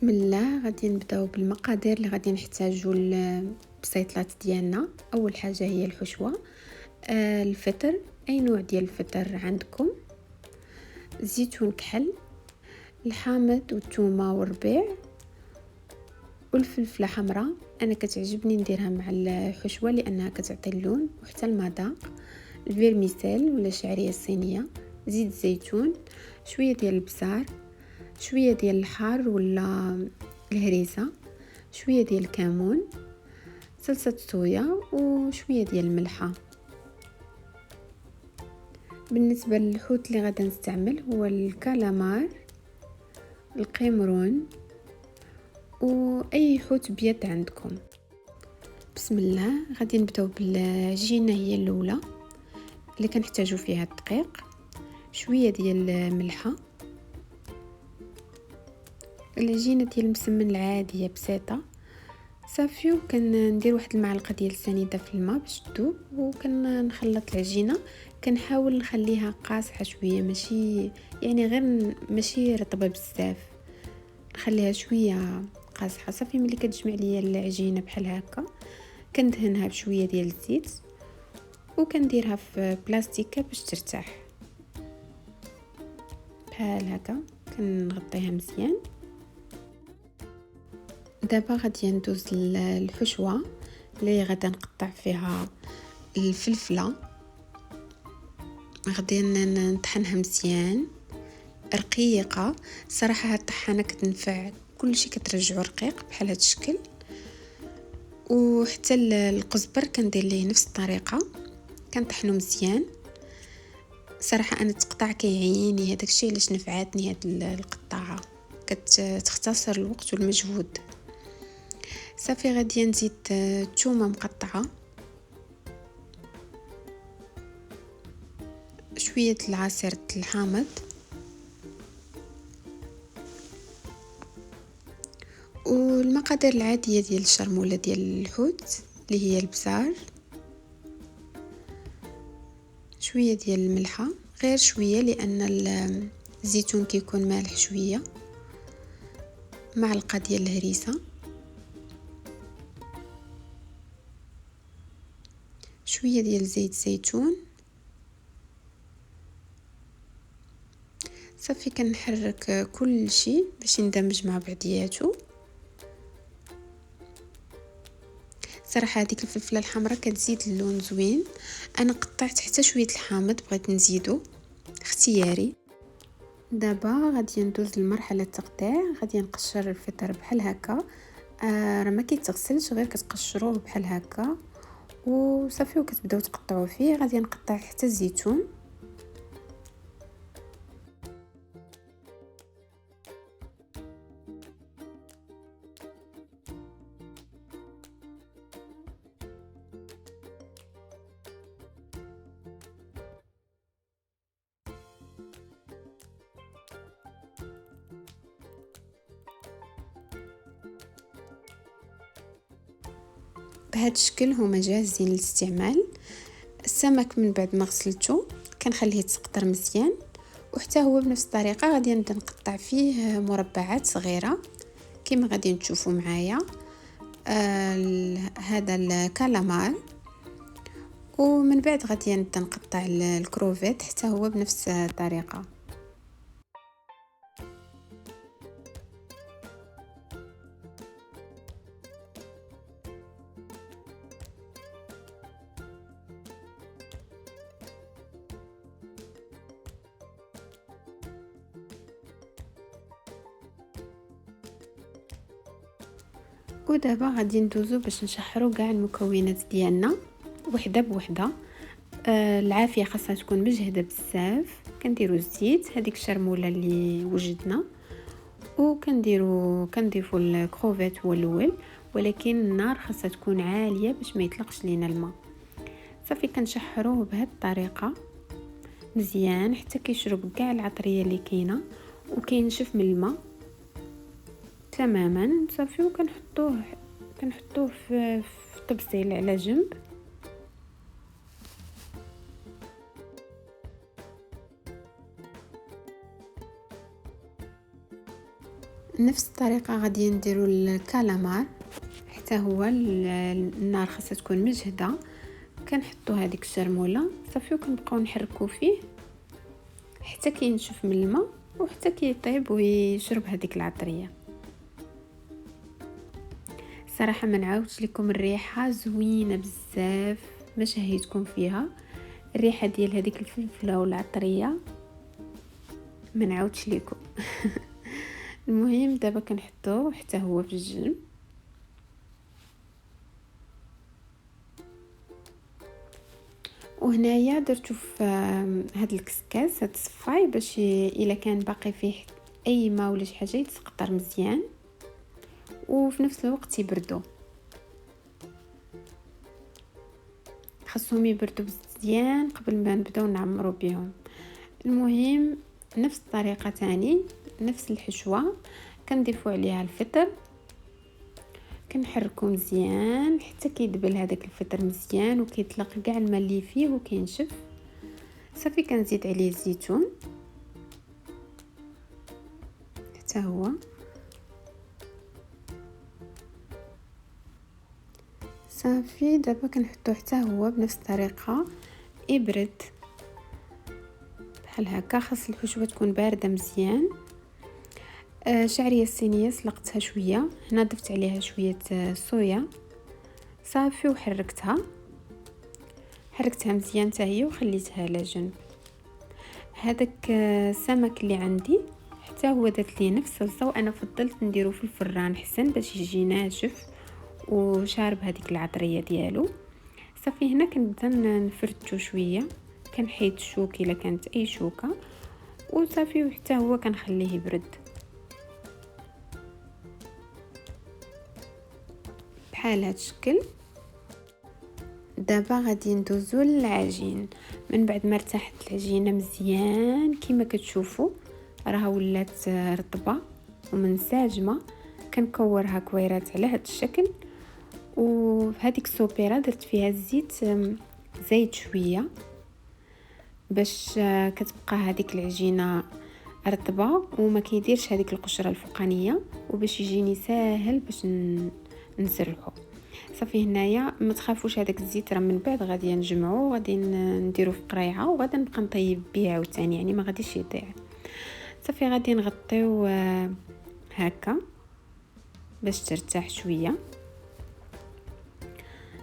بسم الله. غادي نبداو بالمقادير اللي غادي نحتاجو للبسيطلات ديالنا. اول حاجه هي الحشوه، الفطر، اي نوع ديال الفطر عندكم، زيتون كحل، الحامض والثومه والربيع والفلفله حمراء. انا كتعجبني نديرها مع الحشوه لانها كتعطي اللون وحتى المذاق. الفيرميسيل ولا الشعريه الصينيه، زيت زيتون، شويه ديال البزار، شويه ديال الحار ولا الهريسه، شويه ديال الكمون، صلصه صويا وشويه ديال الملحه. بالنسبه للحوت اللي غادي نستعمل هو الكالامار، القيمرون واي حوت بيض عندكم. بسم الله. غادي نبداو بالعجينه. هي الاولى اللي كنحتاجو فيها الدقيق، شويه ديال الملحه، العجينه ديال المسمن العاديه بسيطه صافي. وكندير واحد المعلقه ديال السنيده في الماء باش تذوب، وكنخلط العجينه. كنحاول نخليها قاصحه شويه، ماشي يعني غير ماشي رطبه بزاف، نخليها شويه قاصحه صافي. ملي كتجمع ليا العجينه بحال هكا كندهنها بشويه ديال الزيت وكنديرها في بلاستيكه باش ترتاح بحال هكا. كنغطيها مزيان. دابا غادي ندوز للحشوه اللي غادي نقطع فيها الفلفله. غادي نطحنها مزيان رقيقه. صراحه هاد الطحانه كتنفع كلشي، كترجعو رقيق بحال هاد الشكل. وحتى القزبر كندير ليه نفس الطريقه، كنطحنو مزيان. صراحه انا التقطاع كيعيني، هذاك الشيء علاش نفعاتني هاد القطاعه، كتختصر الوقت والمجهود. صافي غادي نزيد الثومه مقطعه، شويه العصير الحامض، والمقادير العاديه ديال الشرموله ديال الحوت اللي هي البزار، شويه ديال الملحه، غير شويه لان الزيتون كيكون مالح شويه، معلقه ديال الهريسه، شويه ديال زيت زيتون. صافي كنحرك كل شيء باش يندمج مع بعضياته. صراحه هذيك الفلفله الحمراء كتزيد اللون زوين. انا قطعت حتى شويه الحامض، بغيت نزيدو، اختياري. دابا غادي ندوز لمرحله التقطيع. غادي نقشر الفطر بحال هكا. راه ما كيتغسلش، غير كتقشروه بحال هكا وصافي وكتبداو تقطعوا فيه. غادي نقطع حتى الزيتون، بهذا الشكل هما جاهزين للاستعمال. السمك من بعد ما غسلته كنخليه يتسقطر مزيان، وحتى هو بنفس الطريقه غادي نبدا نقطع فيه مربعات صغيره كما غادي تشوفوا معايا. هذا الكالامار، ومن بعد غادي نبدا نقطع الكروفيت حتى هو بنفس الطريقه. ودابا غادي ندوزو باش نشحرو كاع المكونات ديالنا وحده بوحده. العافيه خاصها تكون مجهده بزاف. كنديروا الزيت، هذيك الشرموله اللي وجدنا، كنضيفوا الكروفيت هو الاول، ولكن النار خاصها تكون عاليه باش ما يطلقش لينا الماء. صافي كنشحروه بهذه الطريقه مزيان حتى كيشرب كاع العطريه اللي كاينه وكينشف من الماء تماما. صافي كنحطوه في طبسيل على جنب. نفس الطريقه غادي نديروا الكالامار، حتى هو النار خاصها تكون مجهده. كنحطوا هذيك الشرموله صافي وكنبقاو نحركوا فيه حتى كينشف من الماء وحتى كيطيب ويشرب هذيك العطريه. صراحه ما نعاودش لكم، الريحه زوينه بزاف، ما شهيتكم فيها الريحه ديال هذيك الفلفله والعطريه، ما نعاودش لكم. المهم دابا كنحطوه حتى هو في الجنب. وهنايا درتو في هاد الكسكاس، هاد الصفاي، باش الا كان باقي فيه اي ما ولا شي حاجه يتسقطر مزيان وفي نفس الوقت يبردوا. خاصهم يبردوا مزيان قبل ما نبداو نعمروا بهم. المهم نفس الطريقه تاني، نفس الحشوه، كنضيفوا عليها الفطر، كنحركو مزيان حتى كيدبل هذاك الفطر مزيان وكيطلق كاع الماء اللي فيه وكينشف. صافي كنزيد عليه الزيتون حتى هو، صافي دابا كنحطوه حتى هو بنفس الطريقه يبرد بحال هكا. خاص الحشوه تكون بارده مزيان. شعريه الصينيه سلقتها شويه، هنا ضفت عليها شويه صويا صافي وحركتها مزيان حتى هي وخليتها على جنب. هذاك السمك اللي عندي حتى هو درت ليه نفس الصلصه، وانا فضلت نديرو في الفران حسن باش يجي ناشف وشارب هذيك العطريه ديالو. صافي هنا كنبدا نفرتو شويه، كنحيد الشوك الا كانت اي شوكه وصافي، وحتى هو كنخليه يبرد بحال هاد الشكل. دابا غادي ندوزو للعجين. من بعد ما ارتاحت العجينه مزيان كما كتشوفوا راها ولات رطبه ومنسجمه، كنكورها كويرات على هاد الشكل. وهذيك السوبيره درت فيها الزيت زايد شويه باش كتبقى هذيك العجينه رطبه وما كيديرش هذيك القشره الفوقانيه، وباش يجيني ساهل باش نسرحو. صافي هنايا ما تخافوش، هذاك الزيت راه من بعد غادي نجمعو غادي نديرو في قريعه وغادي نبقى نطيب بيه عاوتاني، يعني ما غاديش يضيع. صافي غادي نغطيو هكا باش ترتاح شويه.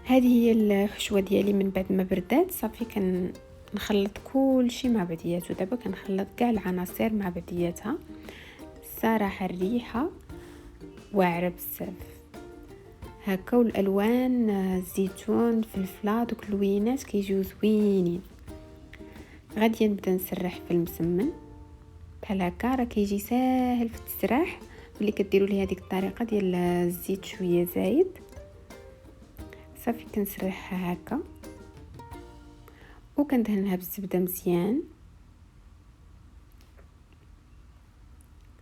هذه هي الحشوه ديالي من بعد ما بردات. صافي كنخلط كل شيء مع بعضياته. دابا كنخلط كاع العناصر مع بعضياتها. صراحه الريحه واعره بزاف هكا، والالوان الزيتون فلفله دوك اللوينات كيجيو زوينين. غادي نبدا نسرح في المسمن بحال هكا، راه كيجي ساهل في التسراح ملي كديروا ليه هذيك الطريقه ديال الزيت شويه زايد. صافي كنسرحها هكا وكندهنها بالزبده مزيان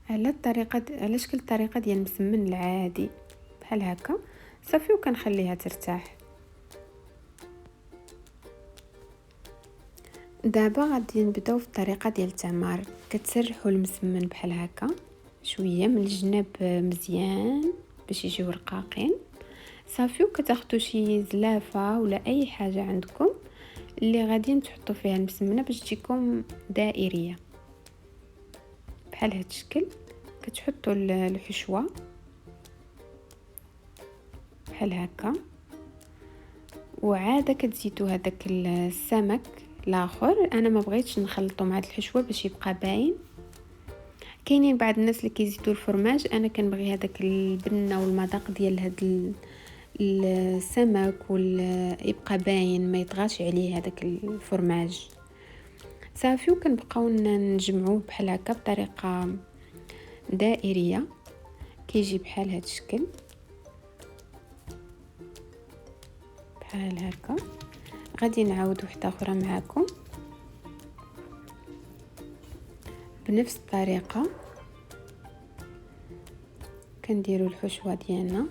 على الطريقه على شكل الطريقه ديال المسمن العادي بحال هكا. صافي وكنخليها ترتاح. دابا غادي نبداو في الطريقه ديال التعمار. كتسرحوا المسمن بحال هكا شويه من الجناب مزيان باش يجيو رقاقين. صافي وكتاخذوا شي زلافه ولا اي حاجه عندكم اللي غادي تحطوا فيها المسمنه باش تجيكم دائريه بحال هاد الشكل. كتحطوا الحشوه بحال هكا، وعاده كتزيدوا هذاك السمك الاخر. انا ما بغيتش نخلطو مع الحشوه باش يبقى باين. كاينين بعض الناس اللي كيزيدوا الفرماج، انا كنبغي هذاك البنه والمذاق ديال هاد السمك يبقى باين ما يطغاش عليه هذاك الفرماج. صافي وكنبقاو نجمعوه بحال هكا بطريقه دائريه كيجي بحال هاد الشكل بحال هكا. غادي نعاود وحده اخرى معكم بنفس الطريقه. كنديروا الحشوه ديالنا،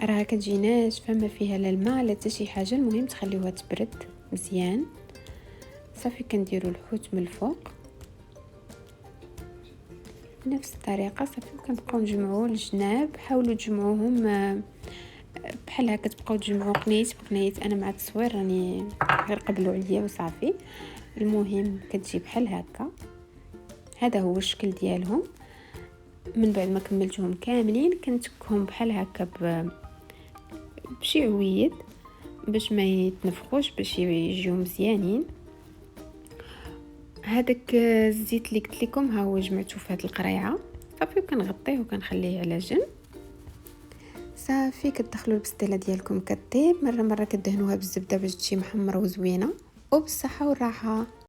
راها كتجي ناشفه ما فيها لا الماء لا حتى شي حاجه. المهم تخليوها تبرد مزيان. صافي كنديروا الحوت من الفوق بنفس الطريقه صافي. كنبقاو نجمعوا الجناب، حاولوا تجمعوهم بحال هكا، تبقاو تجمعوا قنيت بقنيت. انا مع التصوير راني غير قبلوا عليا وصافي. المهم كتجي بحال هكا، هذا هو الشكل ديالهم. من بعد ما كملتهم كاملين كنتكهم بحال هكا بشي عويد باش ما يتنفخوش، باش يجيو مزيانين. هذاك الزيت اللي قلت لكم ها هو جمعته في هذه القريعه صافي، وكنغطيه وكنخليه على جنب. صافي كتدخلوا البسطيله ديالكم كطيب، مره كدهنوها بالزبده باش تجي محمره وزوينه، وبالصحه والراحه.